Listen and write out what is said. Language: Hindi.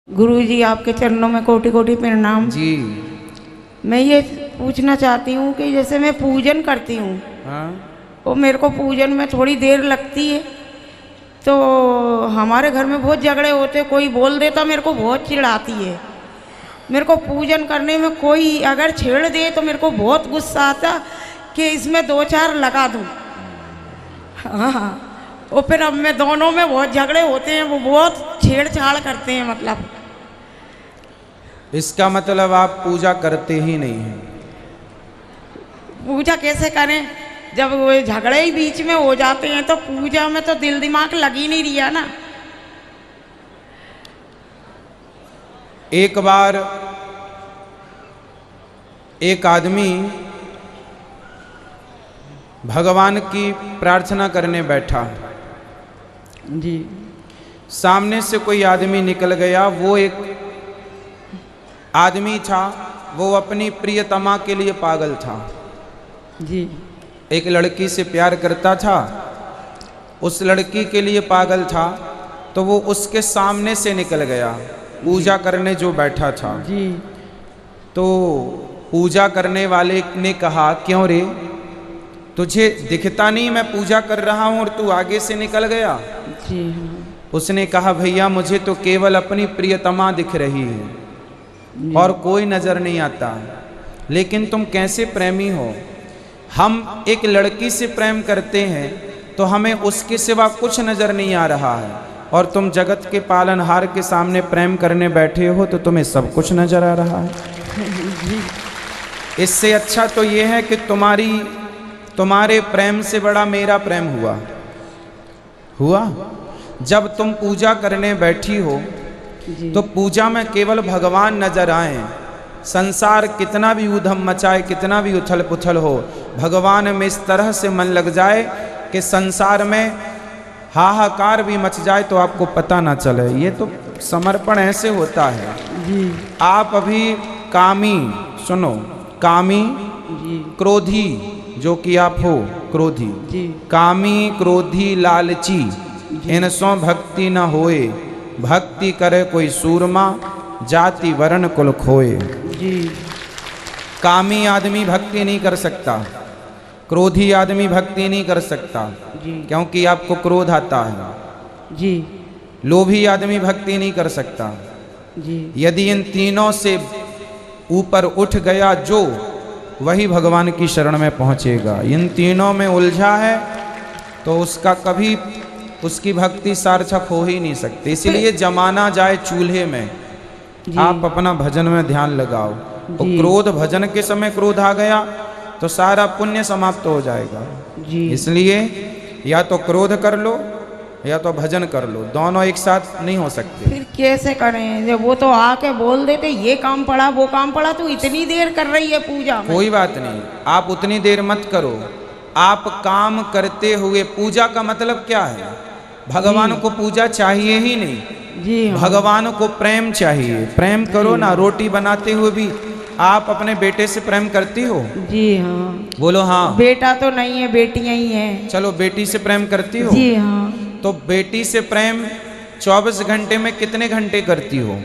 गुरुजी आपके चरणों में कोटि कोटि प्रणाम जी। मैं ये पूछना चाहती हूँ कि जैसे मैं पूजन करती हूँ, हाँ वो मेरे को पूजन में थोड़ी देर लगती है, तो हमारे घर में बहुत झगड़े होते, कोई बोल देता मेरे को बहुत चिढ़ाती है। मेरे को पूजन करने में कोई अगर छेड़ दे तो मेरे को बहुत गुस्सा आता कि इसमें दो चार लगा दूँ। हाँ, और फिर अब मैं दोनों में बहुत झगड़े होते हैं, वो बहुत छेड़छाड़ करते हैं। मतलब इसका मतलब आप पूजा करते ही नहीं हैं। पूजा कैसे करें जब वो झगड़े ही बीच में हो जाते हैं, तो पूजा में तो दिल दिमाग लग ही नहीं रिया ना। एक बार एक आदमी भगवान की प्रार्थना करने बैठा जी। सामने से कोई आदमी निकल गया। वो एक आदमी था, वो अपनी प्रियतमा के लिए पागल था जी। एक लड़की से प्यार करता था, उस लड़की के लिए पागल था, तो वो उसके सामने से निकल गया पूजा करने जो बैठा था जी। तो पूजा करने वाले ने कहा, क्यों रे, तुझे दिखता नहीं मैं पूजा कर रहा हूं और तू आगे से निकल गया? जी हाँ। उसने कहा, भैया मुझे तो केवल अपनी प्रियतमा दिख रही है और कोई नजर नहीं आता, लेकिन तुम कैसे प्रेमी हो। हम एक लड़की से प्रेम करते हैं तो हमें उसके सिवा कुछ नजर नहीं आ रहा है, और तुम जगत के पालनहार के सामने प्रेम करने बैठे हो तो तुम्हें सब कुछ नजर आ रहा है। इससे अच्छा तो ये है कि तुम्हारे प्रेम से बड़ा मेरा प्रेम हुआ। जब तुम पूजा करने बैठी हो तो पूजा में केवल भगवान नजर आए। संसार कितना भी उधम मचाए, कितना भी उथल पुथल हो, भगवान में इस तरह से मन लग जाए कि संसार में हाहाकार भी मच जाए तो आपको पता ना चले। ये तो समर्पण ऐसे होता है जी। आप अभी कामी, सुनो, कामी जी। क्रोधी जो कि आप हो, क्रोधी जी। कामी क्रोधी लालची इनसों भक्ति न होए। भक्ति करे कोई सूरमा, जाति वर्ण कुल खोए। जी। कामी आदमी भक्ति नहीं कर सकता, क्रोधी आदमी भक्ति नहीं कर सकता, जी। क्योंकि आपको क्रोध आता है। जी। लोभी आदमी भक्ति नहीं कर सकता। जी। यदि इन तीनों से ऊपर उठ गया जो, वही भगवान की शरण में पहुंचेगा। इन तीनों में उलझा है तो उसका कभी उसकी भक्ति सार्थक हो ही नहीं सकती। इसलिए जमाना जाए चूल्हे में, आप अपना भजन में ध्यान लगाओ। और क्रोध, भजन के समय क्रोध आ गया तो सारा पुण्य समाप्त हो जाएगा। जी। इसलिए या तो क्रोध कर लो या तो भजन कर लो, दोनों एक साथ नहीं हो सकते। फिर कैसे करें जब वो तो आके बोल देते ये काम पड़ा वो काम पड़ा, तो इतनी देर कर रही है पूजा में। कोई बात नहीं, आप उतनी देर मत करो। आप काम करते हुए, पूजा का मतलब क्या है? भगवान को पूजा चाहिए ही नहीं। जी हाँ। भगवान को प्रेम चाहिए। प्रेम करो ना। रोटी बनाते हुए भी आप अपने बेटे से प्रेम करती हो? जी हाँ। बोलो हाँ। बेटा तो नहीं है, बेटियां ही हैं। चलो, बेटी से प्रेम करती हो? जी हाँ। तो बेटी से प्रेम 24 घंटे में कितने घंटे करती हो?